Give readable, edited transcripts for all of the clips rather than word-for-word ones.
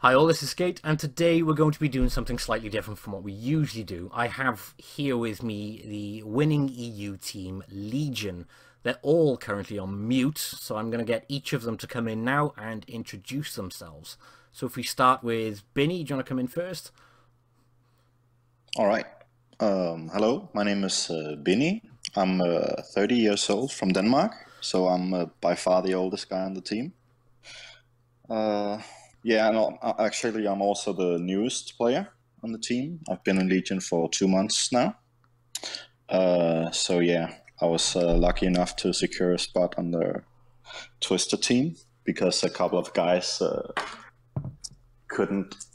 Hi all, this is Skate, and today we're going to be doing something slightly different from what we usually do. I have here with me the winning EU team, Legion. They're all currently on mute, so I'm going to get each of them to come in now and introduce themselves. So if we start with Binny, do you want to come in first? All right. Hello, my name is Binny. I'm 30 years old from Denmark, so I'm by far the oldest guy on the team. Yeah, no, actually, I'm also the newest player on the team. I've been in Legion for 2 months now. So yeah, I was lucky enough to secure a spot on the Twister team because a couple of guys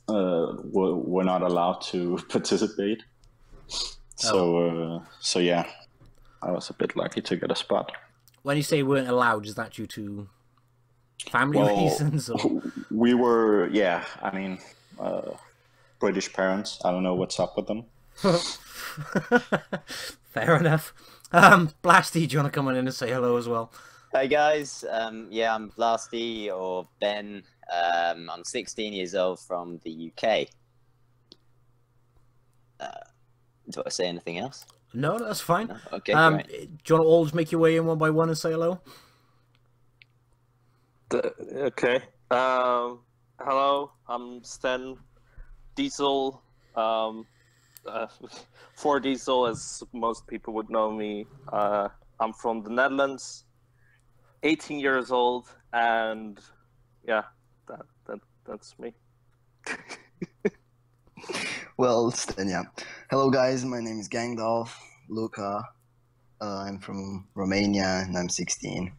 were not allowed to participate. So yeah, I was a bit lucky to get a spot. When you say weren't allowed, is that due to family reasons? Or? We were, yeah, I mean, British parents. I don't know what's up with them. Fair enough. Blasty, do you want to come on in and say hello as well? Hey guys, yeah, I'm Blasty or Ben. I'm 16 years old from the UK. Do I say anything else? No, that's fine. No? Okay, Do great. you want to all just make your way in one by one and say hello? Okay. Hello, I'm Sten Diesel. 4 Diesel, as most people would know me. I'm from the Netherlands, 18 years old, and yeah, that's me. Well, Sten, yeah. Hello, guys. My name is Gangdolf Luca. I'm from Romania, and I'm 16.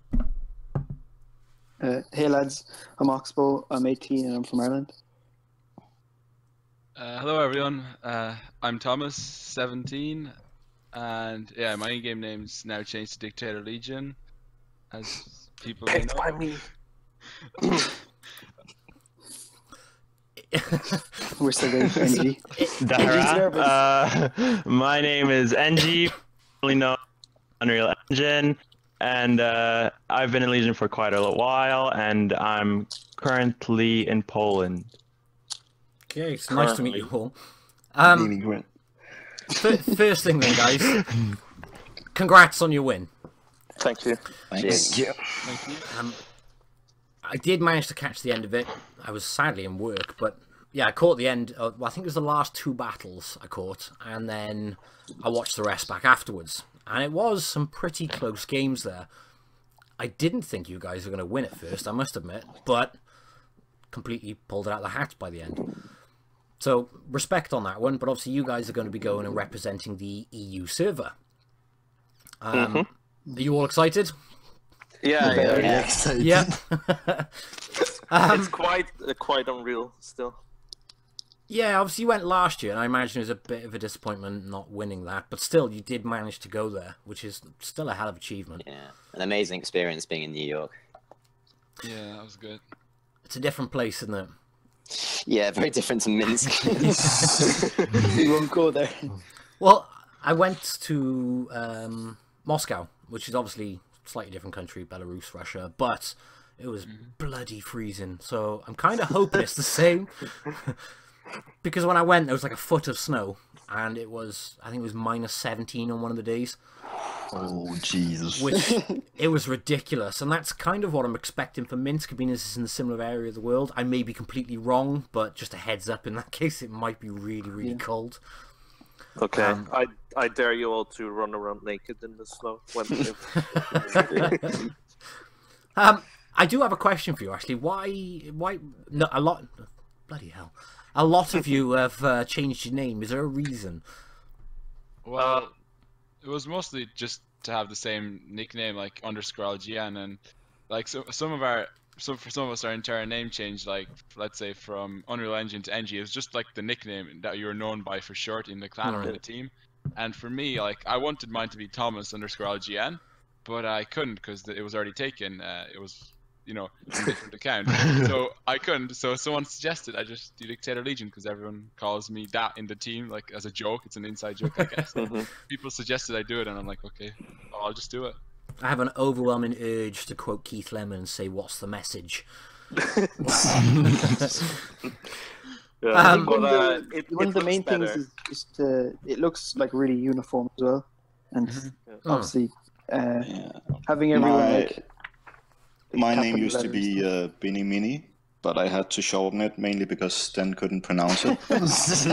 Hey lads, I'm Oxbow, I'm 18 and I'm from Ireland. Hello everyone, I'm Thomas, 17, and yeah, my in-game name's now changed to Dictator Legion, as people may know. Picked by me. We're still waiting for NG. Dara. My name is NG, formerly known as Unreal Engine, and I've been in Legion for quite a while, and I'm currently in Poland. Okay, it's nice to meet you all. First thing then, guys, congrats on your win. Thank you. Thanks. Yeah. Thank you. I did manage to catch the end of it. I was sadly in work, but yeah, I caught the end. Well, I think it was the last 2 battles I caught, and then I watched the rest back afterwards. And it was some pretty close games there. I didn't think you guys were going to win at first, I must admit, but completely pulled it out of the hat by the end. So, respect on that one, but obviously you guys are going to be going and representing the EU server. Are you all excited? Yeah. Excited. Yeah. It's quite unreal still. Yeah, obviously you went last year, and I imagine it was a bit of a disappointment not winning that, but still, you did manage to go there, which is still a hell of an achievement. Yeah, an amazing experience being in New York. Yeah, that was good. It's a different place, isn't it? Yeah, very different to Minsk. We won't go there. Well, I went to Moscow, which is obviously a slightly different country, Belarus, Russia, but it was bloody freezing, so I'm kind of hoping it's the same. Because when I went, there was like a foot of snow, and it was, I think it was -17 on one of the days. Oh, Jesus. Which, it was ridiculous, and that's kind of what I'm expecting for Minsk, being this is in a similar area of the world. I may be completely wrong, but just a heads up, in that case, it might be really, really cold. Okay, I dare you all to run around naked in the snow. I do have a question for you, actually. Why, no, bloody hell. A lot of you have changed your name. Is there a reason? Well, it was mostly just to have the same nickname, like _LGN, and like for some of us, our entire name changed. Like, let's say from Unreal Engine to NG, it was just like the nickname that you were known by for short in the clan or in the team. And for me, like, I wanted mine to be Thomas _LGN, but I couldn't because it was already taken. It was, you know, a different account, so I couldn't. So someone suggested I just do Dictator Legion because everyone calls me that in the team, like as a joke. It's an inside joke, I guess. People suggested I do it, and I'm like, okay, I'll just do it. I have an overwhelming urge to quote Keith Lemon and say, "What's the message?" Yeah, One it of the main looks things better. is it looks like really uniform as well, and obviously having everyone like My name capital used to letters be and Binny Mini, but I had to shorten it mainly because Sten couldn't pronounce it. So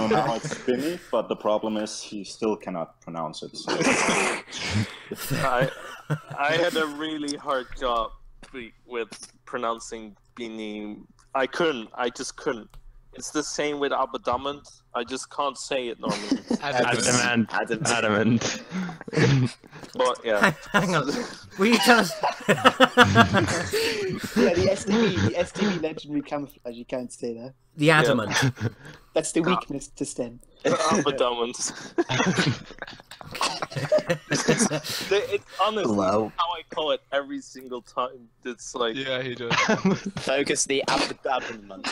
now it's Binny, but the problem is he still cannot pronounce it. So. I had a really hard job with pronouncing Bini. I just couldn't. It's the same with Abadamant. I just can't say it normally. Adamant. But yeah. Hang on. Were you trying to... yeah, the STV legendary camouflage. You can't say that. The adamant. That's the weakness to Sten. Abadamant. It's honestly Wow. how I call it every single time. It's like Yeah, he does. Focus the abdomen.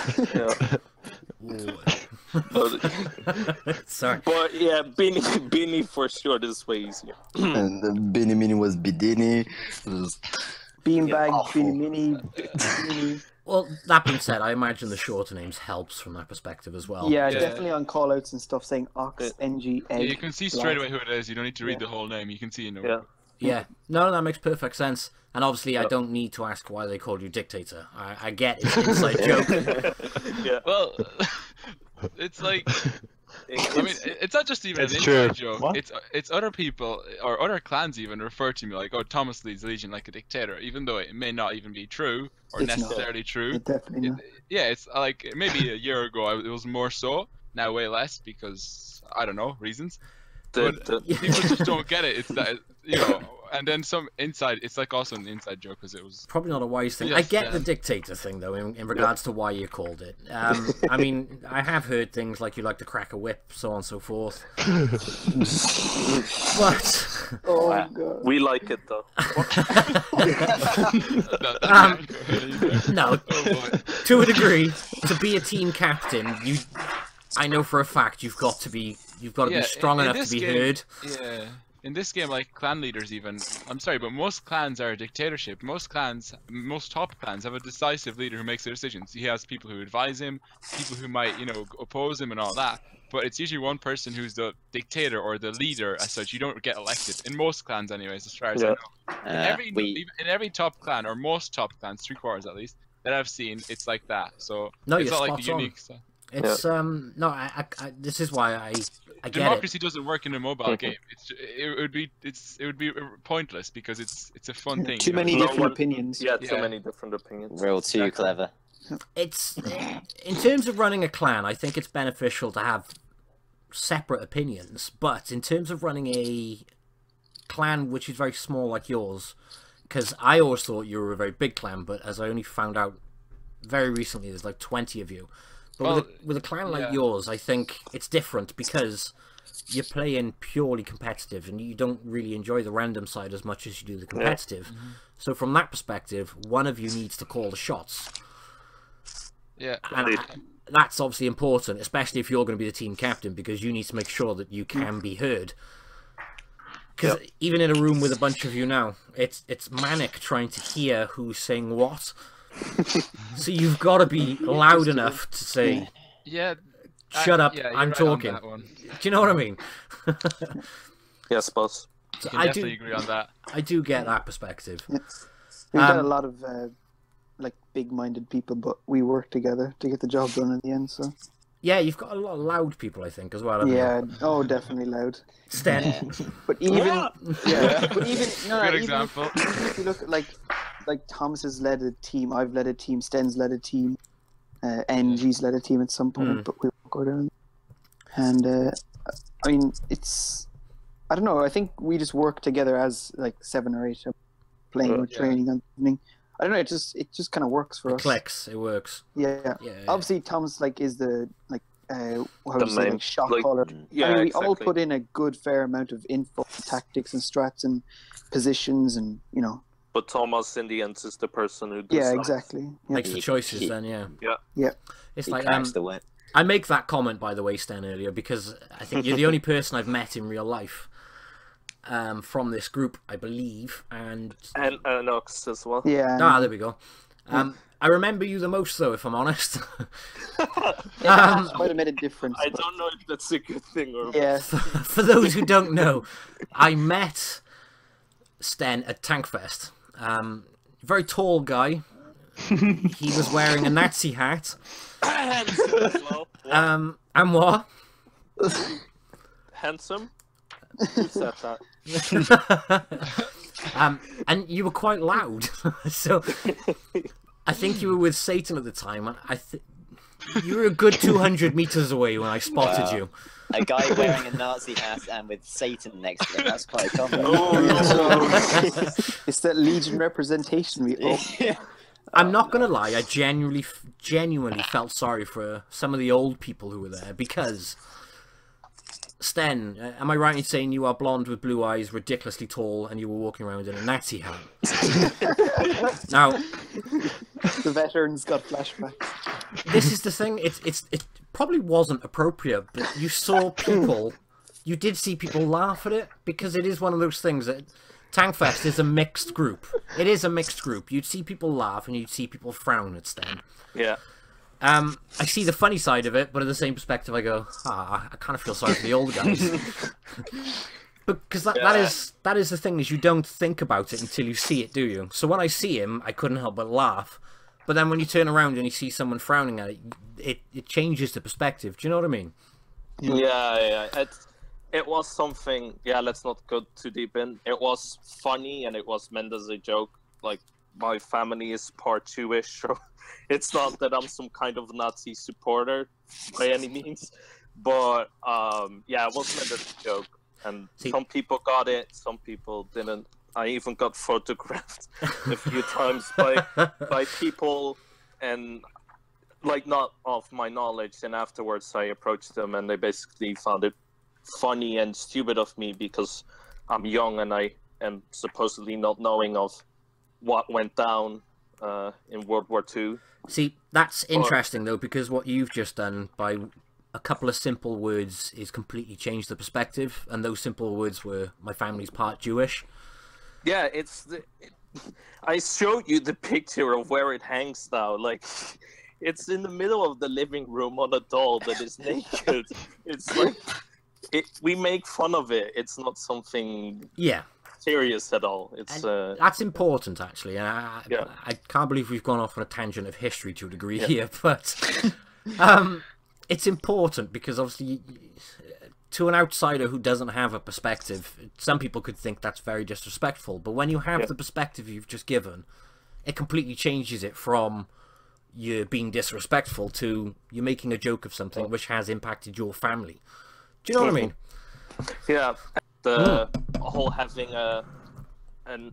Sorry. But yeah, Bini for sure is way easier. And the Bini Mini was Bidini. Beanbag, awful. Beanie Mini, Beanie. Well, that being said, I imagine the shorter names helps from that perspective as well. Yeah, Yeah. definitely on callouts and stuff saying ox, ng, egg. Yeah, you can see straight away who it is. You don't need to read the whole name. You can see, Yeah. Yeah. No, that makes perfect sense. And obviously, I don't need to ask why they called you dictator. I get it's an inside joke. Yeah. Well, it's like... I mean, it's not just even It's an true. inside joke. What? It's other people or other clans even refer to me like, "Oh, Thomas leads Legion like a dictator," even though it may not even be true or It's not. necessarily true. It definitely not. Yeah, it's like maybe a year ago it was more so. Now way less because I don't know reasons. But people just don't get it. It's that and then some inside. It's like also an inside joke because it was Probably not a wise thing. Yes, I get yeah. the dictator thing, though, in regards to why you called it. I mean, I have heard things like you like to crack a whip, so on and so forth. But... Oh, God. We like it though. No, Oh boy. to a degree, to be a team captain, I know for a fact you've got to be strong enough to be heard. Yeah. In this game, like clan leaders, even I'm sorry, but most clans are a dictatorship. Most top clans have a decisive leader who makes their decisions. He has people who advise him, people who might, oppose him and all that. But it's usually one person who's the dictator or the leader as such. You don't get elected in most clans, anyways, as far as I know. In every top clan or most top clans, 3/4 at least, that I've seen, it's like that. So No, it's you're not like the spot on. unique stuff. It's no, this is why I get Democracy doesn't work in a mobile game. It would be pointless because it's a fun thing. Too many different opinions. Yeah, too many different opinions. Real too clever. It's in terms of running a clan, I think it's beneficial to have separate opinions. But in terms of running a clan which is very small like yours, because I always thought you were a very big clan, but as I only found out very recently, there's like 20 of you. But with a clan like yours, I think it's different because you're playing purely competitive and you don't really enjoy the random side as much as you do the competitive. Yeah. So from that perspective, one of you needs to call the shots. Yeah. And that's obviously important, especially if you're going to be the team captain, because you need to make sure that you can be heard. Because even in a room with a bunch of you now, it's manic trying to hear who's saying what. So you've got to be loud enough to say, shut up, I'm talking. Do you know what I mean? Yes, boss. So I definitely agree on that. I do get that perspective. We've got a lot of like big-minded people, but we work together to get the job done in the end. So yeah, you've got a lot of loud people, I think, as well. Yeah, definitely loud. Sten. But even good example. Even if you look at like Thomas has led a team, I've led a team, Sten's led a team, NG's led a team at some point, but we won't go down. And I mean, I don't know. I think we just work together as like 7 or 8 playing or training on the evening. I don't know. It just kind of works for us. Clicks. It works. Yeah. Obviously, Thomas is the shot caller. Yeah, I mean, we exactly. all put in a good fair amount of info, tactics, and strats, and positions, and But Thomas, in the end, is the person who does exactly. Yeah. Makes the choices then. Yeah. It's He like cracks the whip. I make that comment, by the way, Sten, earlier because I think you're the only person I've met in real life from this group, I believe, and Nox as well. Yeah. there we go. I remember you the most, though, if I'm honest. It might have made a difference. I don't know if that's a good thing or Yeah. For those who don't know, I met Sten at Tankfest. Very tall guy. He was wearing a Nazi hat. And what? Handsome? Who said that? And you were quite loud. So I think you were with Satan at the time. You were a good 200 meters away when I spotted you. A guy wearing a Nazi hat and with Satan next to him. That's quite common. It's that Legion representation we all. I'm not gonna lie, I genuinely felt sorry for some of the old people who were there, because Sten, am I right in saying you are blonde with blue eyes, ridiculously tall, and you were walking around in a Nazi hat? Now, The veterans got flashbacks. this is the thing. It probably wasn't appropriate, but you did see people laugh at it, because it is one of those things that Tankfest is a mixed group. It is a mixed group. You'd see people laugh and you'd see people frown at Sten. Yeah. I see the funny side of it, but in the same perspective, I go, I kind of feel sorry for the old guys. Because that is the thing, is you don't think about it until you see it, do you? So when I see him, I couldn't help but laugh. But then when you turn around and you see someone frowning at it, it changes the perspective. Do you know what I mean? Yeah. It was something. Yeah, let's not go too deep in. It was funny and it was meant as a joke. Like, my family is part Jewish, so it's not that I'm some kind of Nazi supporter by any means. But yeah, it was meant as a joke. And some people got it, some people didn't. I even got photographed a few times by people, and like, not of my knowledge. And afterwards I approached them and they basically found it funny and stupid of me because I'm young and I am supposedly not knowing of what went down in World War II. See, that's interesting though, because what you've just done by a couple of simple words is completely changed the perspective, and those simple words were, my family's part Jewish. Yeah, I showed you the picture of where it hangs now. Like, it's in the middle of the living room on a doll that is naked. It's like, we make fun of it. It's not something serious at all. It's that's important, actually. And I can't believe we've gone off on a tangent of history to a degree here, but it's important because obviously, to an outsider who doesn't have a perspective, some people could think that's very disrespectful. But when you have the perspective you've just given, it completely changes it from you being disrespectful to you making a joke of something which has impacted your family. Do you know what I mean? Yeah, the whole having and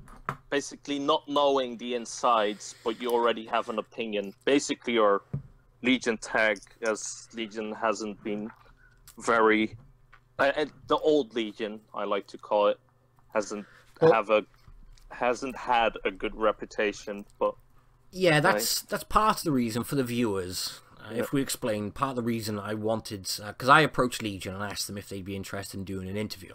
basically not knowing the insides, but you already have an opinion. Basically, your Legion tag, as Legion hasn't been very, the old Legion, I like to call it, hasn't had a good reputation. But yeah, that's part of the reason for the viewers. If we explain, part of the reason I wanted, because I approached Legion and asked them if they'd be interested in doing an interview.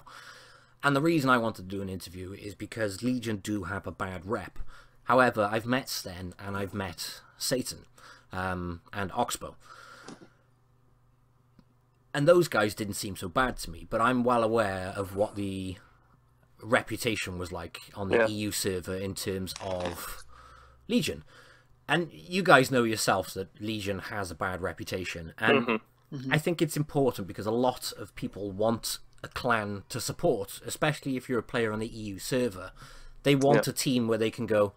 And the reason I wanted to do an interview is because Legion do have a bad rep. However, I've met Sten and I've met Satan and Oxbow. And those guys didn't seem so bad to me, but I'm well aware of what the reputation was like on the EU server in terms of Legion. And you guys know yourselves that Legion has a bad reputation. And I think it's important because a lot of people want a clan to support, especially if you're a player on the EU server. They want a team where they can go,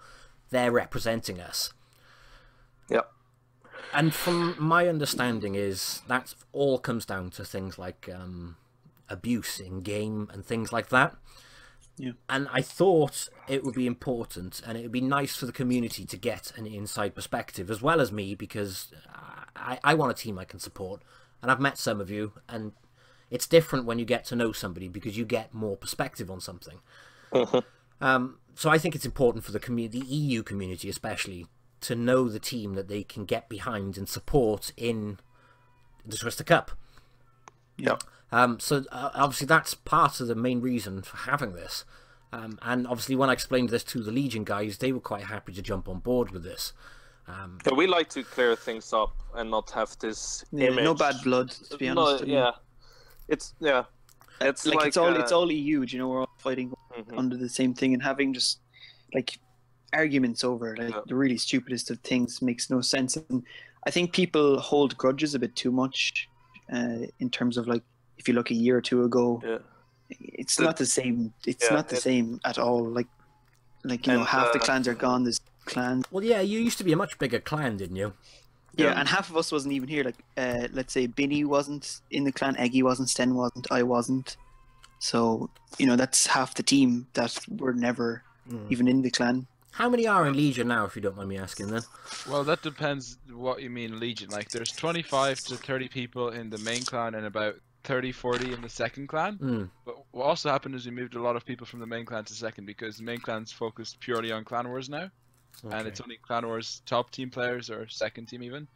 they're representing us. Yep. And from my understanding is that all comes down to things like abuse in game and things like that. Yeah. And I thought it would be important and it would be nice for the community to get an inside perspective as well as me, because I want a team I can support, and I've met some of you, and it's different when you get to know somebody because you get more perspective on something. So I think it's important for the EU community especially to know the team that they can get behind and support in the Twister Cup. Yeah. So obviously that's part of the main reason for having this. And obviously when I explained this to the Legion guys, they were quite happy to jump on board with this. Yeah, we like to clear things up and not have this image. No bad blood, to be honest. Yeah, it's it's like, like it's all EU. You know, we're all fighting under the same thing, and having just like arguments over like the really stupidest of things makes no sense. And I think people hold grudges a bit too much in terms of like if you look a year or two ago, it's not the same. It's not the same at all. Like you know, half the clans are gone. There's clans. Well, yeah, you used to be a much bigger clan, didn't you? Yeah, and half of us wasn't even here. Like, let's say Binny wasn't in the clan, Eggy wasn't, Sten wasn't, I wasn't. So, you know, that's half the team that were never even in the clan. How many are in Legion now, if you don't mind me asking, then? Well, that depends what you mean Legion. Like, there's 25 to 30 people in the main clan and about 30, 40 in the second clan. But what also happened is we moved a lot of people from the main clan to second because the main clan's focused purely on clan wars now. Okay. And it's only clan wars top team players or second team even.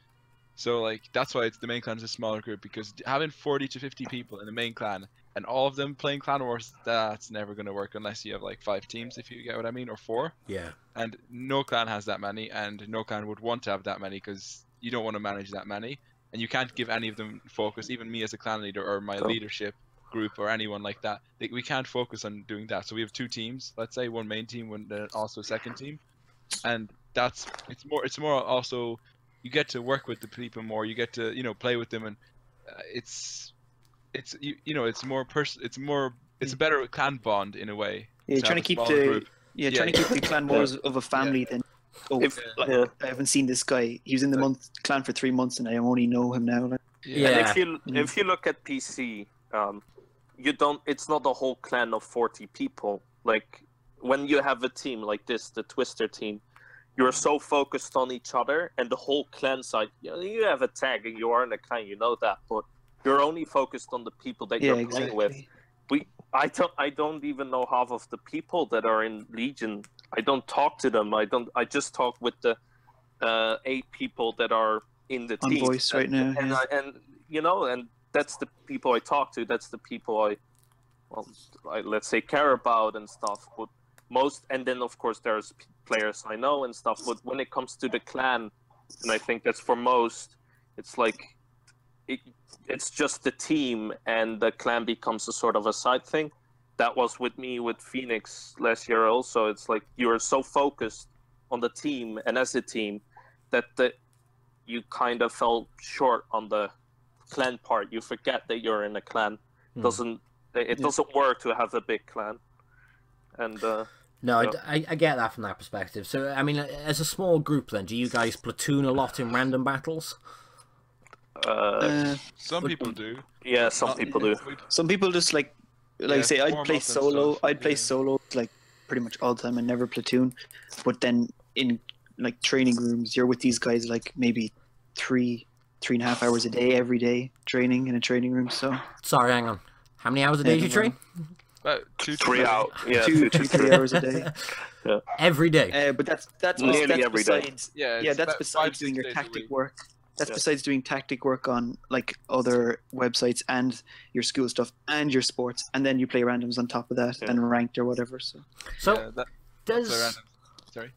So like that's why the main clan is a smaller group, because having 40 to 50 people in the main clan and all of them playing clan wars, that's never going to work unless you have like 5 teams, if you get what I mean, or 4. Yeah. And no clan has that many, and no clan would want to have that many because you don't want to manage that many, and you can't give any of them focus. Even me as a clan leader or my leadership group or anyone like that, we can't focus on doing that. So we have 2 teams, let's say, one main team, one also a second team. And it's more also you get to work with the people more, you get to play with them, and it's a better clan bond in a way. Yeah, trying to keep trying to keep the clan more of a family than I haven't seen this guy. He was in the clan for 3 months and I only know him now. Like. Yeah. And if you look at PC, it's not a whole clan of 40 people. Like when you have a team like this, the Twister team, you're so focused on each other, and the whole clan side, you have a tag and you are in a clan, you know that, but you're only focused on the people that you're playing with. I don't even know half of the people that are in Legion. I don't talk to them. I just talk with the 8 people that are in the team. On voice right now. And that's the people I talk to. That's the people I let's say care about and stuff. But and then of course there's players I know and stuff. But when it comes to the clan, and I think that's for most, it's like it's just the team, and the clan becomes a sort of a side thing. That was with me with Phoenix last year also. It's like you're so focused on the team and as a team that you kind of fell short on the clan part. You forget that you're in a clan. It doesn't work to have a big clan. And no, I get that from that perspective. So, I mean, as a small group then, do you guys platoon a lot in random battles? Some people do. Yeah, some people do. Some people just like say I'd play solo. I'd play solo like pretty much all the time and never platoon. But then in like training rooms, you're with these guys like maybe 3.5 hours a day every day training in a training room. So sorry, hang on. How many hours a day do you train? About 2-3 hours. Yeah, 2-3 hours a day. Yeah. Every day. Nearly But that's every day. besides. Yeah, that's besides doing your tactic work. That's besides doing tactic work on like other websites and your school stuff and your sports, and then you play randoms on top of that and ranked or whatever. So does sorry.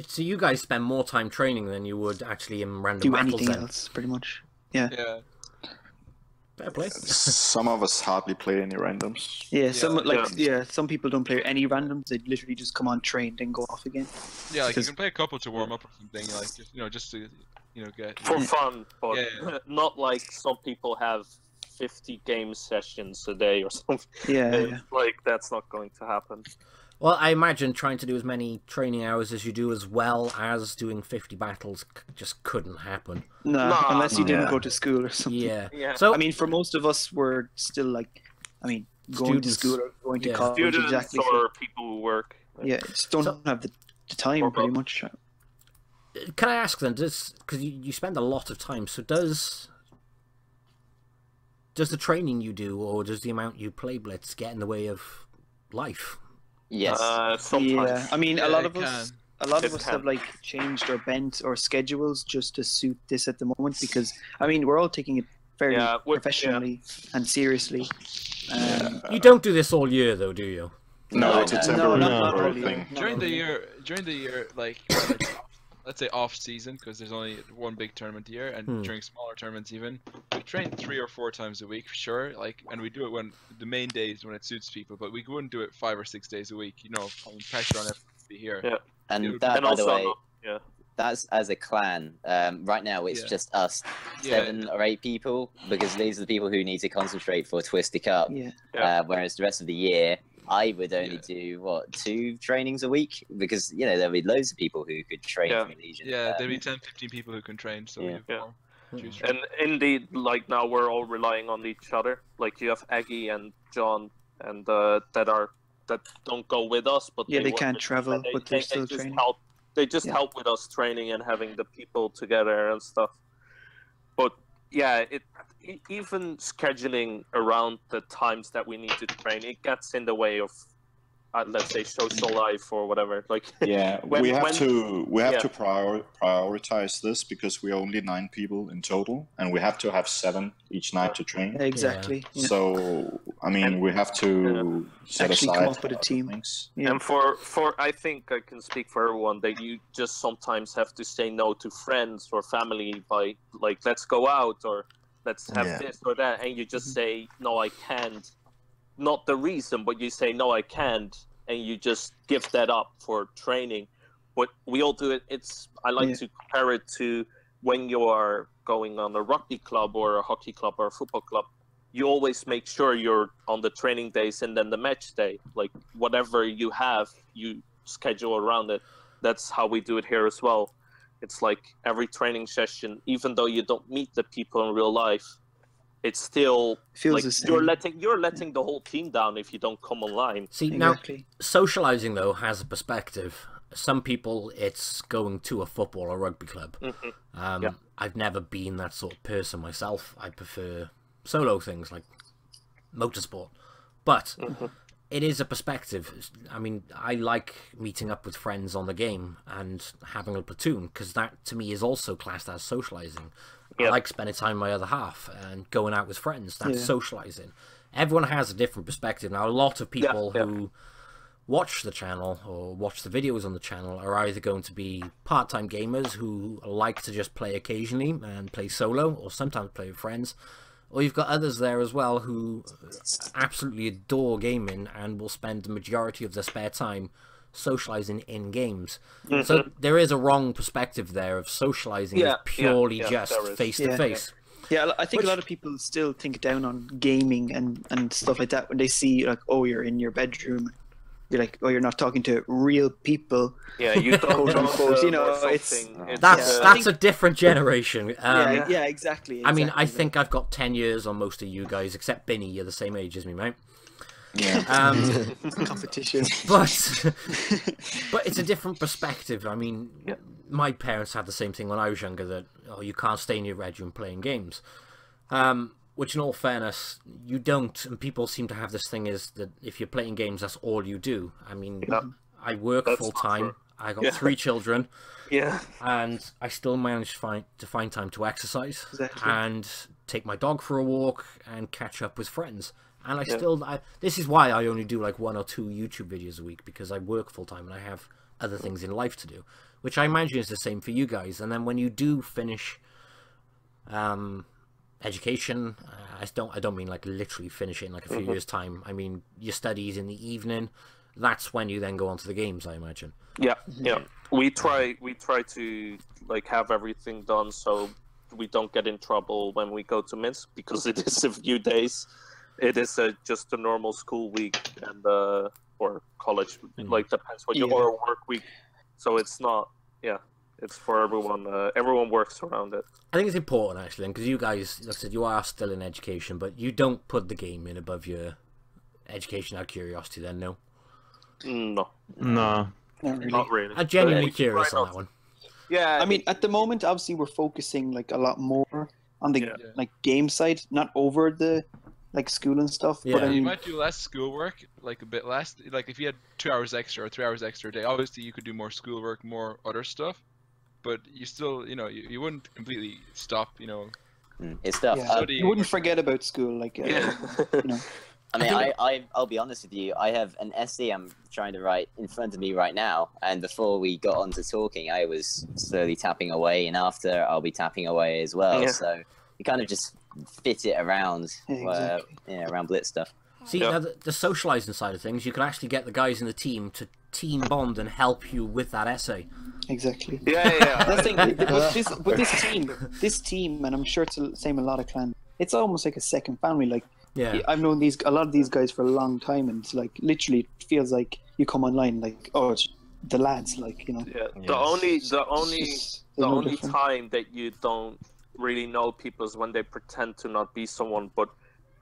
So you guys spend more time training than you would actually in random do battles anything then? else pretty much. Yeah. Fair play. Some of us hardly play any randoms. Yeah, some people don't play any randoms. They literally just come on, train, then go off again. Yeah, like you can play a couple to warm up or something, like just to get for fun, but not like some people have 50 game sessions a day or something. Yeah. Like that's not going to happen. Well, I imagine trying to do as many training hours as you do as well as doing 50 battles just couldn't happen. No, unless you didn't go to school or something. Yeah. So I mean, for most of us, we're still like, going to school or going to college. Students exactly. or people who work. Yeah, just don't have the time pretty much. Can I ask then, because you spend a lot of time, so does the training you do or does the amount you play Blitz get in the way of life? Yes. Sometimes. Yeah, I mean, a lot of us can. have like changed or bent our schedules just to suit this at the moment, because I mean we're all taking it fairly professionally and seriously. You don't do this all year though, do you? No, it's a temporary thing. During the year, like let's say off season, because there's only one big tournament a year, and during smaller tournaments even, we train 3 or 4 times a week, sure, like, and we do it when the main days when it suits people, but we wouldn't do it 5 or 6 days a week, you know, putting pressure on everyone to be here. Yeah. And that, And by also, the way, yeah. that's as a clan. Right now, it's just us, 7 or 8 people, because these are the people who need to concentrate for Twisted Cup. Yeah. Whereas the rest of the year, I would only do, what, 2 trainings a week? Because, you know, there'll be loads of people who could train for Legion. Yeah, there'll be 10, 15 people who can train, so you have more choose from. And indeed, like, now we're all relying on each other. Like, you have Aggie and John, and that don't go with us, but they work can't with us, travel, and but they're still just training. help. They just help with us training and having the people together and stuff. But yeah, even scheduling around the times that we need to train, it gets in the way of, let's say, social life or whatever. Like, yeah, we have to prioritize this because we're only 9 people in total, and we have to have 7 each night to train. Exactly. Yeah. So I mean, we have to set actually aside come up with a team. things. Yeah. And for I think I can speak for everyone that you just sometimes have to say no to friends or family by, like, let's go out or let's have this or that, and you just say no, I can't. Not the reason, but you say no, I can't, and you just give that up for training. But we all do it. I like to compare it to when you are going on a rugby club or a hockey club or a football club. You always make sure you're on the training days and then the match day. Like, whatever you have, you schedule around it. That's how we do it here as well. It's like every training session, even though you don't meet the people in real life, it still feels like the same. you're letting the whole team down if you don't come online. See, now, socializing, though, has a perspective. Some people, it's going to a football or rugby club. I've never been that sort of person myself. I prefer solo things like motorsport. But it is a perspective. I mean, I like meeting up with friends on the game and having a platoon, because that, to me, is also classed as socializing. I like spending time with my other half and going out with friends. That's socializing. Everyone has a different perspective. Now, a lot of people who watch the channel or watch the videos on the channel are either going to be part-time gamers who like to just play occasionally and play solo, or sometimes play with friends. Or you've got others there as well who absolutely adore gaming and will spend the majority of their spare time socializing in games. So there is a wrong perspective there of socializing is purely just face-to-face. Yeah, I think a lot of people still think down on gaming and stuff like that when they see, like, oh, you're in your bedroom. You're like, oh, you're not talking to real people. Yeah, you don't quote, you know, that's a different generation. Yeah, exactly. I mean, I think I've got 10 years on most of you guys, except Binny. You're the same age as me, mate. Yeah. Competition. But it's a different perspective. I mean, my parents had the same thing when I was younger, that, oh, you can't stay in your bedroom playing games. Which, in all fairness, you don't. And people seem to have this thing is that if you're playing games, that's all you do. I mean, I work full-time. I got 3 children. And I still manage to find time to exercise and take my dog for a walk and catch up with friends. And this is why I only do like 1 or 2 YouTube videos a week, because I work full-time and I have other things in life to do, which I imagine is the same for you guys. And then when you do finish education, I don't mean like literally finish it in like a few years time. I mean your studies in the evening. That's when you then go on to the games, I imagine. We try to like have everything done so we don't get in trouble when we go to Minsk, because it is a few days. It is just a normal school week and or college, like, depends what you or work week. So it's not it's for everyone. Everyone works around it. I think it's important, actually, because you guys, like I said, you are still in education, but you don't put the game in above your education out of curiosity, then, no? No. No. Not really. I'm genuinely curious on that one. Yeah. I mean, at the moment, obviously, we're focusing like a lot more on the like game side, not over the like school and stuff. Yeah. But I mean, you might do less schoolwork, like a bit less. Like if you had 2 hours extra or 3 hours extra a day, obviously you could do more schoolwork, more other stuff. But you still, you know, you wouldn't completely stop, you know. It's tough. you wouldn't forget about school, like, you know. I mean, I'll be honest with you. I have an essay I'm trying to write in front of me right now, and before we got on to talking, I was slowly tapping away, and after I'll be tapping away as well. Yeah. So you kind of just fit it around, around Blitz stuff. See, now the socializing side of things, you can actually get the guys in the team to team bond and help you with that essay. Exactly. Yeah. That's the thing. But this team, and I'm sure it's the same in a lot of clans. It's almost like a second family. Like, Yeah. I've known a lot of these guys for a long time, and it's like literally it feels like you come online like, oh, it's the lads, like, you know. Yeah. Yes. The only different. time that you don't really know people is when they pretend to not be someone. But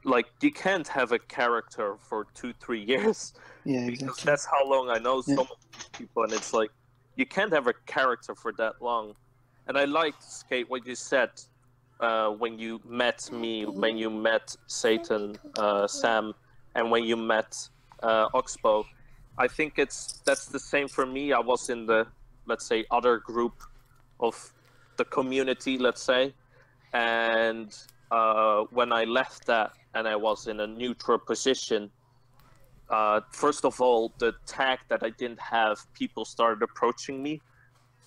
like, you can't have a character for 2-3 years. Yeah, Because exactly. that's how long I know Yeah. some of these people, and it's like you can't have a character for that long. And I liked, Skate, what you said when you met me, when you met Satan, Sam, and when you met Oxbow. I think that's the same for me. I was in the, let's say, other group of the community, let's say, and when I left that and I was in a neutral position, first of all, the tag that I didn't have, people started approaching me.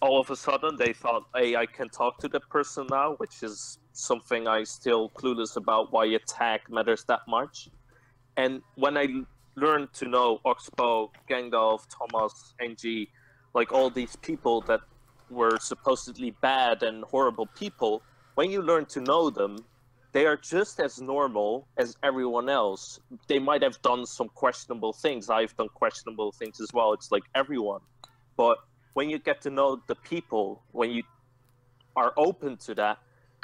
All of a sudden, they thought, hey, I can talk to the person now, which is something I still clueless about why a tag matters that much. And when I learned to know Oxbow, Gandalf, Thomas, NG, like all these people that were supposedly bad and horrible people, when you learn to know them, they are just as normal as everyone else. They might have done some questionable things. I've done questionable things as well. It's like everyone. But when you get to know the people, when you are open to that,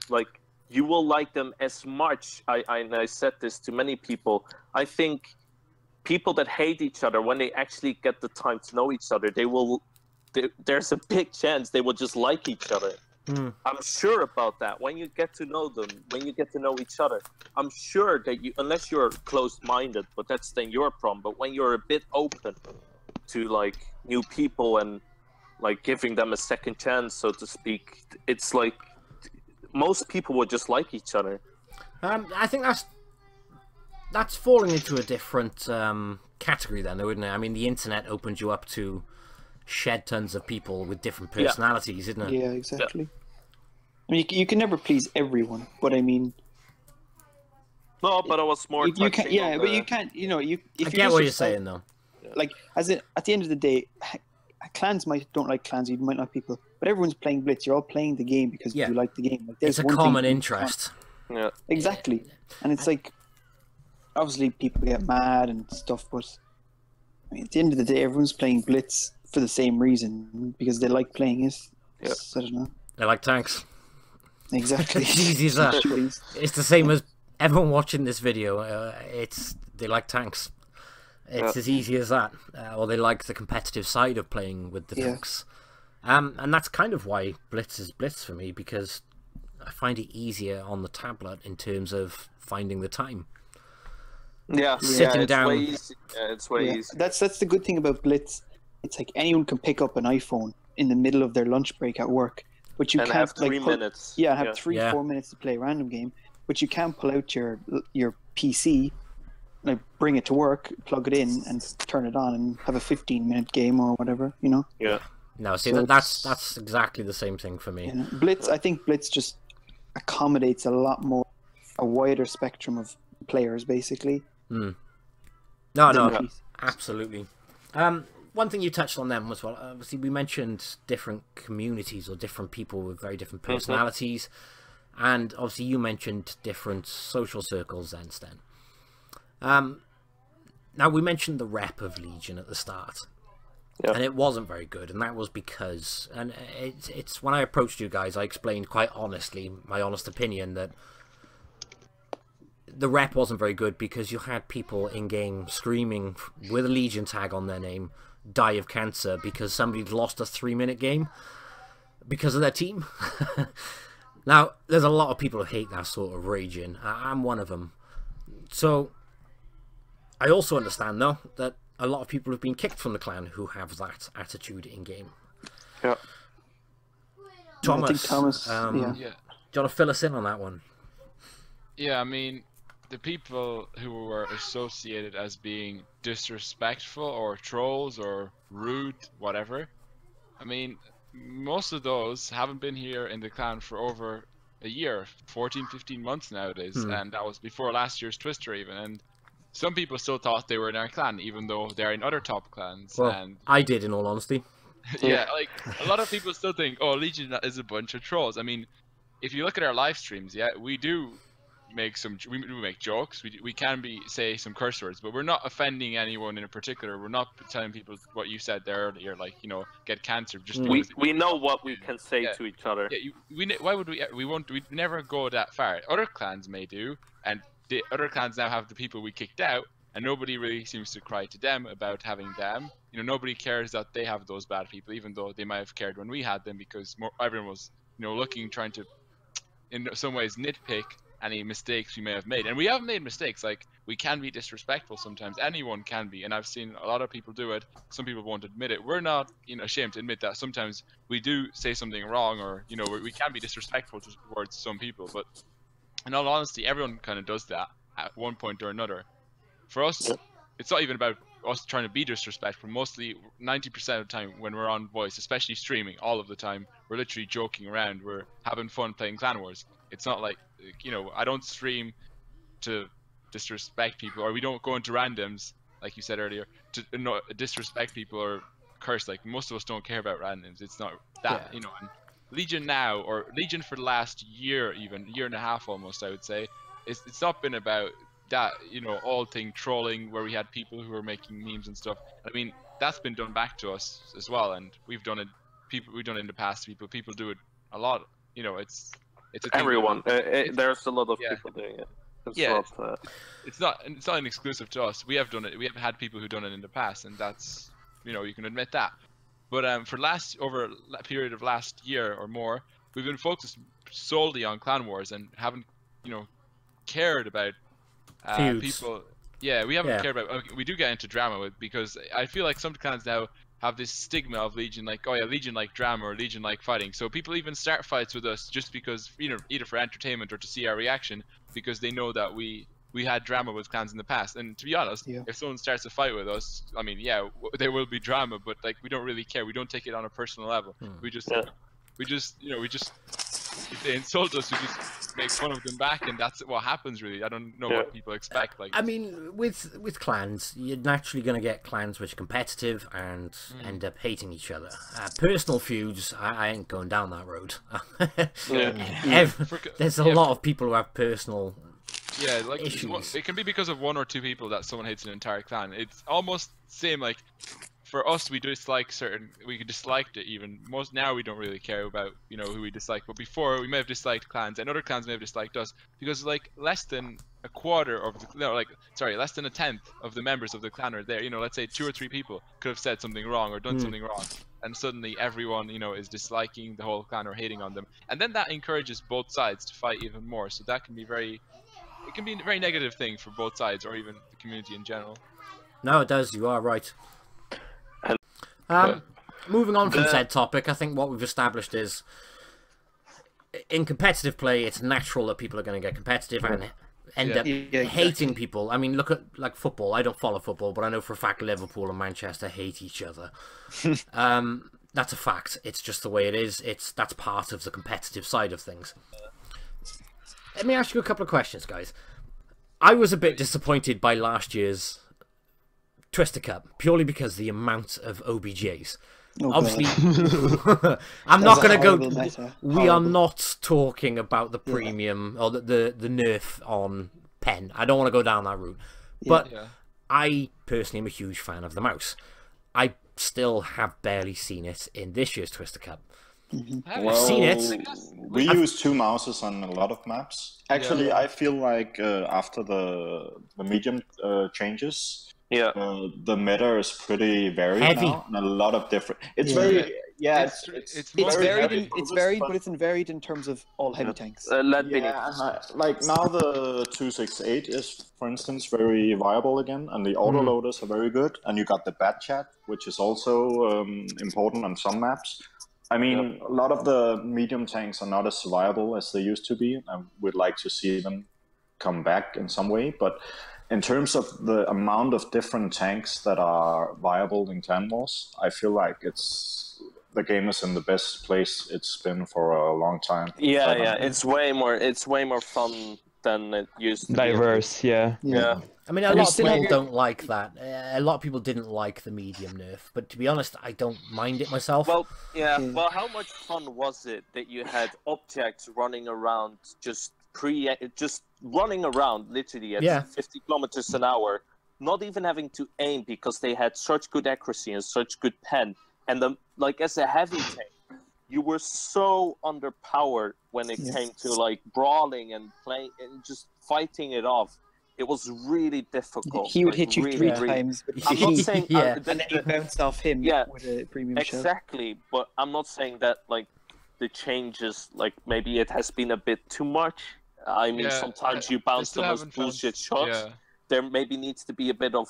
like, you will like them as much. I said this to many people. I think people that hate each other, when they actually get the time to know each other, there's a big chance they will just like each other. I'm sure about that. When you get to know them, when you get to know each other, I'm sure that you, unless you're closed-minded, but that's then your problem. But when you're a bit open to like new people and like giving them a second chance, so to speak, it's like most people would just like each other. I think that's falling into a different category then, though, isn't it? I mean, the internet opens you up to shed tons of people with different personalities, isn't it? Yeah, exactly. I mean, you can never please everyone, but I mean, no, but I was more. You can't. Yeah, but you can't. You know, I get what you're saying, though. Like, at the end of the day, clans don't like clans. You might like people, but everyone's playing Blitz. You're all playing the game because you like the game. Like, it's a common interest. Yeah, exactly. And it's like, obviously, people get mad and stuff, but I mean, at the end of the day, everyone's playing Blitz for the same reason, because they like playing it. Yeah. I don't know. They like tanks. Exactly. It's easy as that. It's the same as everyone watching this video. They like tanks. It's as easy as that. Or they like the competitive side of playing with the tanks. And that's kind of why Blitz is Blitz for me, because I find it easier on the tablet in terms of finding the time. Sitting down. Way easy. It's way easy. That's the good thing about Blitz. It's like anyone can pick up an iPhone in the middle of their lunch break at work, but you can't have like 3 minutes. have 3-4 minutes to play a random game, but you can't pull out your PC, like bring it to work, plug it in, and turn it on and have a 15-minute game or whatever, you know. Yeah. No, see, so that's exactly the same thing for me. You know, Blitz, I think Blitz just accommodates a wider spectrum of players, basically. No, absolutely. One thing you touched on then was, well, obviously we mentioned different communities or different people with very different personalities, and obviously you mentioned different social circles then, Sten. Now, we mentioned the rep of Legion at the start, and it wasn't very good, and that was because, and it's when I approached you guys, I explained quite honestly, my honest opinion, that the rep wasn't very good because you had people in-game screaming with a Legion tag on their name, die of cancer because somebody'd lost a 3-minute game because of their team. Now, there's a lot of people who hate that sort of raging. I'm one of them. So, I also understand, though, that a lot of people have been kicked from the clan who have that attitude in-game. Yeah. Thomas, I think Thomas, do you want to fill us in on that one? Yeah, I mean, the people who were associated as being disrespectful or trolls or rude, whatever, I mean, most of those haven't been here in the clan for over a year, 14, 15 months nowadays, and that was before last year's Twister even, and some people still thought they were in our clan, even though they're in other top clans. Well, and I did, in all honesty. yeah, like, a lot of people still think, oh, Legion is a bunch of trolls. I mean, if you look at our live streams, yeah, we do make we make jokes. We can say some curse words, but we're not offending anyone in particular. We're not telling people what you said there earlier, like, you know, get cancer just because we know what we can say to each other. Yeah, why would we won't we never go that far. Other clans may do, and the other clans now have the people we kicked out, and nobody really seems to cry to them about having them. You know, nobody cares that they have those bad people, even though they might have cared when we had them, because everyone was, you know, trying to, in some ways, nitpick any mistakes we may have made. And we have made mistakes. Like, we can be disrespectful sometimes. Anyone can be, and I've seen a lot of people do it. Some people won't admit it. We're not, you know, ashamed to admit that sometimes we do say something wrong, or, you know, we can be disrespectful towards some people. But in all honesty, everyone kind of does that at one point or another. For us, it's not even about us trying to be disrespectful. Mostly 90% of the time when we're on voice, especially streaming, all of the time, we're literally joking around. We're having fun playing Clan Wars. It's not like, you know, I don't stream to disrespect people, or we don't go into randoms, like you said earlier, to disrespect people or curse. Like, most of us don't care about randoms. It's not that, you know. And Legion now, or Legion for the last year, even year and a half almost, I would say, it's not been about that, you know, all thing trolling where we had people who were making memes and stuff. I mean, that's been done back to us as well, and we've done it. We've done it in the past. People do it a lot. You know, it's a thing. Everyone. There's a lot of people doing it. It's not an exclusive to us. We have done it. We have had people who've done it in the past, and that's, you know, you can admit that. But over a period of last year or more, we've been focused solely on Clan Wars and haven't, you know, cared about people. Yeah, we haven't cared about. We do get into drama because I feel like some clans now have this stigma of Legion, like, oh yeah, Legion like drama or Legion like fighting. So people even start fights with us just because, you know, either for entertainment or to see our reaction, because they know that we had drama with clans in the past. And to be honest, if someone starts a fight with us, I mean, yeah, there will be drama, but like, we don't really care. We don't take it on a personal level. We just, you know, if they insult us, we just make fun of them back, and that's what happens, really. I don't know what people expect. Like, I mean, with clans, you're naturally going to get clans which are competitive and end up hating each other. Personal feuds, I ain't going down that road. There's a lot of people who have personal like issues. It can be because of one or two people that someone hates an entire clan. It's almost the same, like, for us, we dislike we disliked it even. Now we don't really care about, you know, who we dislike, but before we may have disliked clans, and other clans may have disliked us, because like less than a quarter of less than a tenth of the members of the clan are there. You know, let's say 2 or 3 people could have said something wrong or done something wrong, and suddenly everyone, you know, is disliking the whole clan or hating on them, and then that encourages both sides to fight even more. So that can be it can be a very negative thing for both sides, or even the community in general. No, it does. You are right. Moving on from said topic, I think what we've established is, in competitive play, it's natural that people are going to get competitive and end up hating people. I mean, look at, like, football. I don't follow football, but I know for a fact Liverpool and Manchester hate each other. That's a fact. It's just the way it is. That's part of the competitive side of things. Let me ask you a couple of questions, guys. I was a bit disappointed by last year's Twister Cup, purely because the amount of OBJs. Obviously, I'm not going to go. We are not talking about the premium or the nerf on pen. I don't want to go down that route. But I personally am a huge fan of the mouse. I still have barely seen it in this year's Twister Cup. I've seen it. We use 2 mouses on a lot of maps. Actually, I feel like after the medium changes, the meta is pretty varied now, and a lot of different. It's very it's varied, but it's varied in terms of all heavy tanks. Like now the 268 is, for instance, very viable again, and the autoloaders are very good, and you got the bat chat, which is also important on some maps. I mean, a lot of the medium tanks are not as viable as they used to be. I would like to see them come back in some way. But in terms of the amount of different tanks that are viable in Clan Wars, I feel like the game is in the best place it's been for a long time. Yeah, yeah, it's way more fun than it used to Diverse, be. yeah. I mean, a lot of people don't like that. A lot of people didn't like the medium nerf, but to be honest, I don't mind it myself. Well, yeah. Well, how much fun was it that you had objects running around, just running around literally at 50 kilometers an hour, not even having to aim because they had such good accuracy and such good pen, and like as a heavy tank, you were so underpowered when it came to like brawling and playing and just fighting it off. It was really difficult. He would hit you three times. I'm not saying, and then you bounce off him with a premium shell. Exactly, but I'm not saying that like the changes, like maybe it has been a bit too much. I mean, sometimes you bounce the most bullshit shots. There maybe needs to be a bit of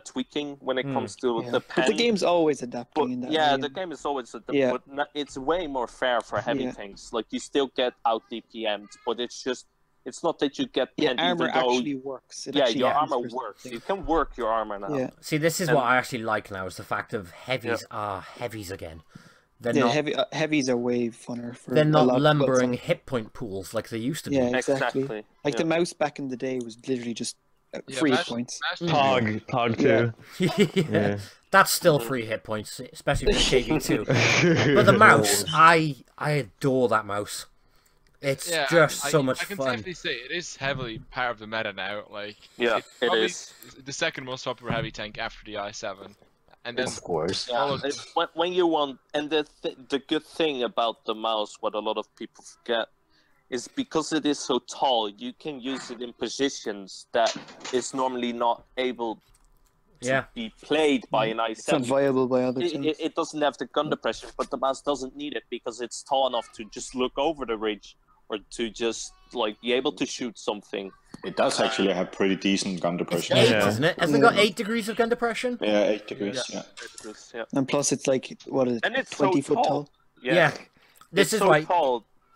tweaking when it comes to the pen. But the game's always adapting in that way. The game is always adapting, but it's way more fair for heavy tanks. Like, you still get out DPM'd, but it's not that you get penned armor even though... actually works. Your armor works. You can work your armor now. Yeah. See, this is what I actually like now, is the fact of heavies are heavies again. They're not, heavies are way funner. They're not lumbering hit point pools like they used to be. Yeah, exactly. Like the mouse back in the day was literally just free hit points. Tog too. Yeah. That's still free hit points, especially with KG2. But the mouse, I adore that mouse. It's just so much fun. I can definitely say it is heavily part of the meta now. Like, it is the second most popular heavy tank after the i7. And then, of course, when you want, and the good thing about the mouse, what a lot of people forget, is because it is so tall, you can use it in positions that is normally not able to be played by an i7. It's not viable by other things. It doesn't have the gun depression, but the mouse doesn't need it because it's tall enough to just look over the ridge or to just like be able to shoot something. It does actually have pretty decent gun depression. It's 8, isn't it? Hasn't it got 8 degrees of gun depression? Yeah, 8 degrees. Yeah. And plus, it's like, what is it? And it's 20 so foot tall. Yeah. This is why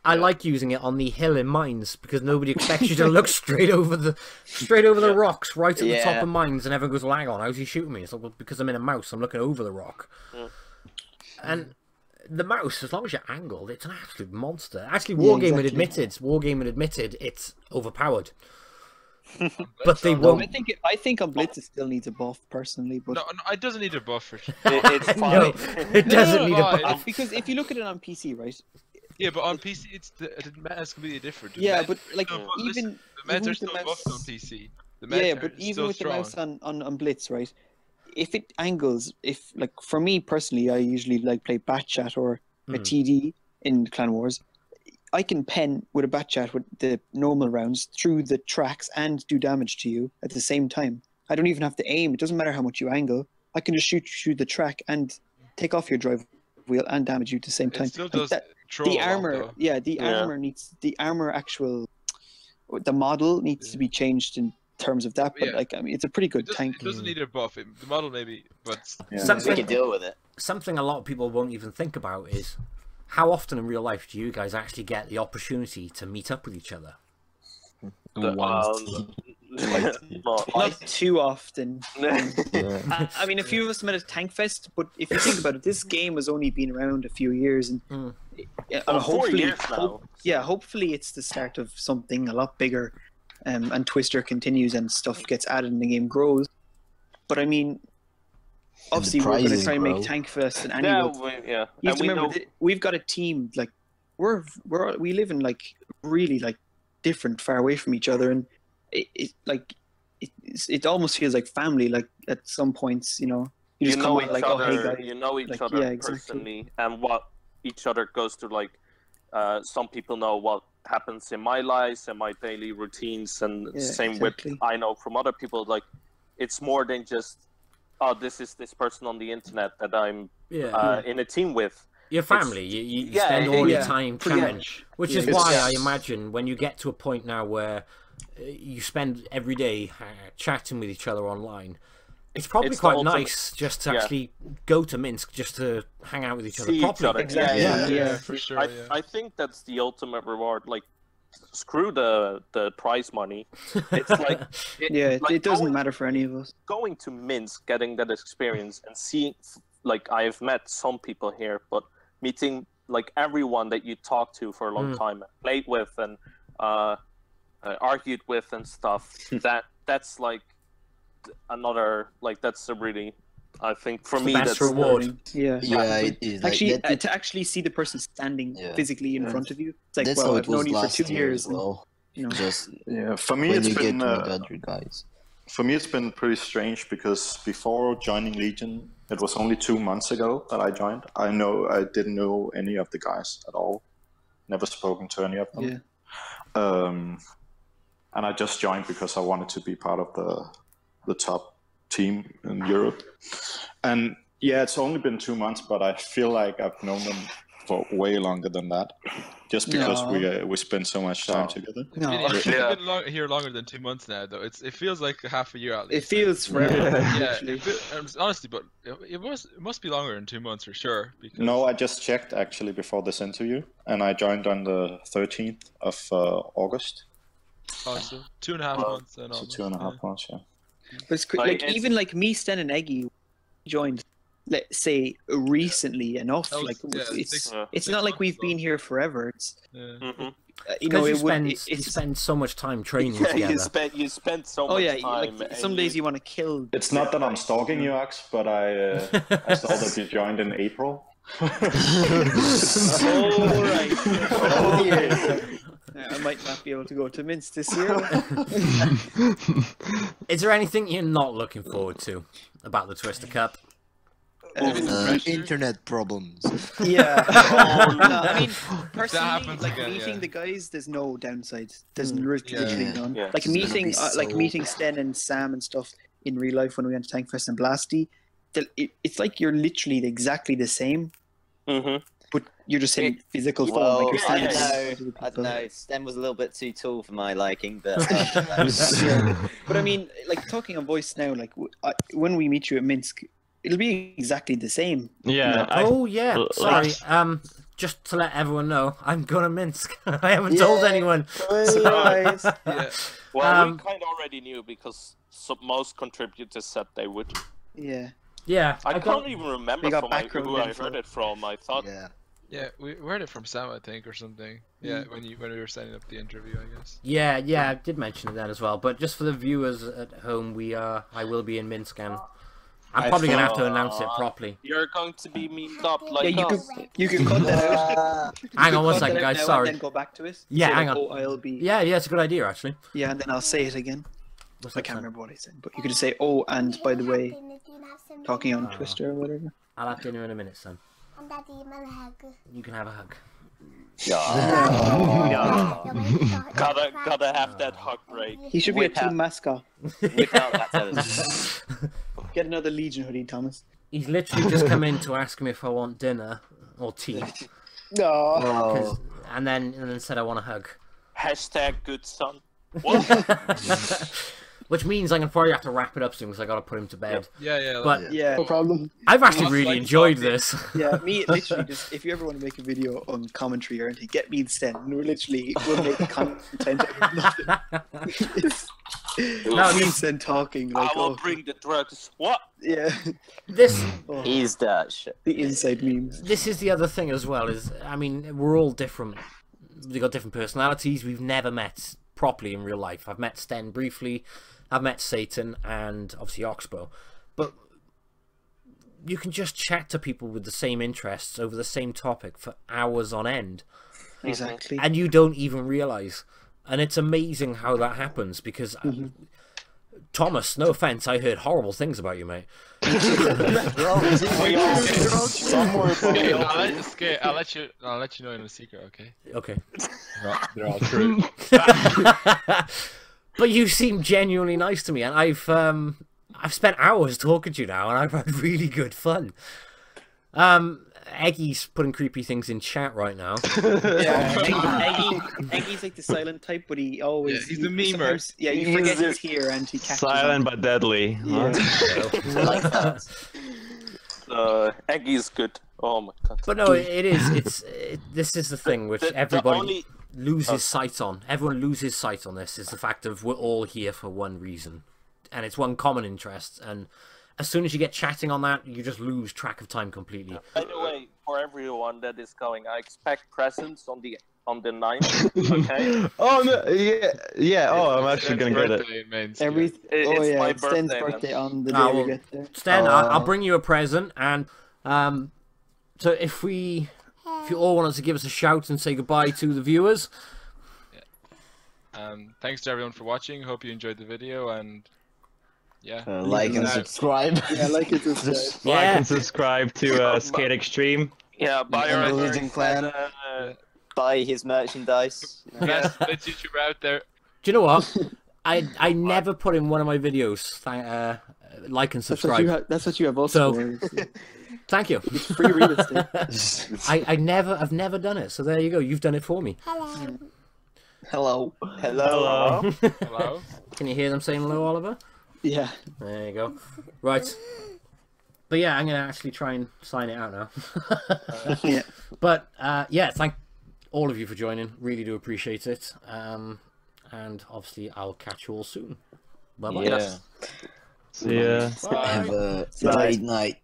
I like using it on the hill in mines, because nobody expects you to look straight over the rocks, right at the top of mines, and everyone goes, well, hang on, how's he shooting me? It's like, well, because I'm in a mouse, I'm looking over the rock. And the mouse, as long as you're angled, it's an absolute monster. Actually, Wargaming admitted it's overpowered. But they won't. I think on Blitz it still needs a buff personally, but no, it doesn't need a buff for sure. It's fine. No, it doesn't need a buff because if you look at it on PC, right? Yeah, but on PC the meta is completely different. But like the meta is still buffed on PC. But even with the mouse on Blitz, right? If it angles, like for me personally, I usually like play Batchat or a TD in Clan Wars. I can pen with a Batchat with the normal rounds through the tracks and do damage to you at the same time. I don't even have to aim. It doesn't matter how much you angle. I can just shoot through the track and take off your drive wheel and damage you at the same time. It still does the armor, the armor the model needs to be changed in terms of that. But like, I mean, it's a pretty good tank. It doesn't need a buff. The model maybe, but we can deal with it. Something a lot of people won't even think about is how often in real life do you guys actually get the opportunity to meet up with each other? Not too often. I mean, a few of us met at Tankfest, but if you think about it, this game has only been around a few years, and hopefully, 4 years now. Hopefully it's the start of something a lot bigger, and Twister continues and stuff gets added and the game grows. But I mean, obviously we're going to try and make Tankfest an annual. You have to remember, we've got a team, like we live in like really like different, far away from each other, and it almost feels like family. Like at some points, you just come out like, oh hey guys, you know each other personally, and what each other goes through. Like some people know what happens in my lives and my daily routines, and same with I know from other people. Like it's more than just this is this person on the internet that I'm in a team with. Your family, you spend all your time chatting, which is why I imagine when you get to a point now where you spend every day chatting with each other online, it's probably quite nice just to actually go to Minsk just to hang out with each other properly. Exactly. Yeah, for sure. I think that's the ultimate reward. Like screw the prize money. It's like it doesn't matter for any of us. Going to Minsk, getting that experience, and seeing, like, I've met some people here, but meeting like everyone that you talk to for a long time, played with, and argued with, and stuff. That's like another, like, that's a really, I think for me that's reward. Yeah, it is. Actually, like, to actually see the person standing physically in front of you, it's like, that's well, how I've it was known you for last 2 year years. as well. You know, Just for me when it's you been get to meet other guys. for me it's been pretty strange because before joining Legion, it was only 2 months ago that I joined. I didn't know any of the guys at all. Never spoken to any of them. And I just joined because I wanted to be part of the top team in Europe. And yeah, it's only been 2 months, but I feel like I've known them for way longer than that, just because we spend so much time together. You've been here longer than 2 months now, though. It feels like half a year at least. It feels forever. Honestly, but it must be longer than 2 months for sure. Because... No, I just checked actually before this interview, and I joined on the 13th of August. Oh, so 2.5 months. Then so 2.5 months, yeah. But it's like even like me, Sten, and Eggy joined, let's say, recently enough. Like it's not like we've been here forever. It's you know, you spend so much time training together. You spend so much time. Like, some days you want to kill. It's not that I'm stalking you, Axe, but I saw that you joined in April. Alright. I might not be able to go to Minsk this year. Is there anything you're not looking forward to about the Twister Cup? Internet problems. Yeah. No, I mean, personally, like again, meeting the guys, there's no downsides. There's literally none. Like meeting Sten and Sam and stuff in real life when we went to Tankfest and Blasty, it's like you're literally exactly the same. But you're just in physical form. Well, like you're I don't know. Sten was a little bit too tall for my liking, but. But I mean, like talking on voice now, like when we meet you at Minsk, it'll be exactly the same. Yeah. Sorry. Just to let everyone know, I'm going to Minsk. I haven't told anyone. Surprise. Well, we kind of already knew because most contributors said they would. Yeah. I can't even remember who I heard it from. I thought. Yeah, we heard it from Sam, I think, or something. Yeah, when we were setting up the interview, I guess. Yeah, I did mention it then as well. But just for the viewers at home, I will be in Minsk, and I'm probably gonna have to announce it properly. You're going to be memed up like us. You can cut that out. Hang on 1 second, guys. Sorry. And then go back to it. Yeah, hang like, on. Oh, I'll be. Yeah, it's a good idea actually. Yeah, and then I'll say it again. I can't remember what I said, but you could just say, "Oh, and by the way, talking on Twister or whatever." I'll have dinner in a minute, son. You can have a hug. Gotta have that hug break. He should be a team mascot. Without that, Get another Legion hoodie, Thomas. He's literally just come in to ask me if I want dinner or tea. No. And then said I want a hug. Hashtag good son. What? Which means I'm gonna probably have to wrap it up soon because I gotta put him to bed. Yeah. But no problem. I've actually really enjoyed this. Yeah, me literally just if you ever want to make a video on commentary or anything, get me and Sten. We'll make content out of nothing. Now me and Sten talking. Like, I will bring the drugs. What? Yeah. He's that shit. The inside memes. This is the other thing as well. I mean, we're all different. We've got different personalities. We've never met properly in real life. I've met Sten briefly. I've met Satan and obviously Oxbow, but you can just chat to people with the same interests over the same topic for hours on end. Exactly. And you don't even realise. And it's amazing how that happens because Thomas, no offense, I heard horrible things about you, mate. I'll let you know in a secret, okay? Okay. They're all true. But you seem genuinely nice to me, and I've spent hours talking to you now, and I've had really good fun. Eggy's putting creepy things in chat right now. Eggy's like the silent type, but he always... he's the memer. Yeah, you forget he's here and he catches silent but deadly. Yeah. Eggy's good. Oh my god. But no, it is. This is the thing which everybody... loses sight on. Everyone loses sight on this. Is the fact of we're all here for one reason, and it's one common interest. And as soon as you get chatting on that, you just lose track of time completely. By the way, for everyone that is going, I expect presents on the 9th. Okay. Oh no, yeah. Oh, I'm actually gonna get it. It's yeah, my it's Sten's birthday, birthday on the day we get there. Sten, I'll bring you a present, and so if you all wanted to give us a shout and say goodbye to the viewers. Thanks to everyone for watching. Hope you enjoyed the video, and yeah, like and subscribe. Yeah, like and subscribe. Like and subscribe to Skate Extreme. Yeah, buy our Legion clan. Buy his merchandise. Best YouTuber out there. Do you know what? I never put in one of my videos. Like and subscribe. That's what you have So, also. For. Thank you. It's free real estate. I've never done it. So there you go. You've done it for me. Hello. Hello. Hello. Can you hear them saying hello, Oliver? Yeah. There you go. Right. But yeah, I'm gonna actually try and sign it out now. Yeah. But yeah, thank all of you for joining. Really do appreciate it. And obviously, I'll catch you all soon. Bye bye. Yeah. See ya. Have a great night.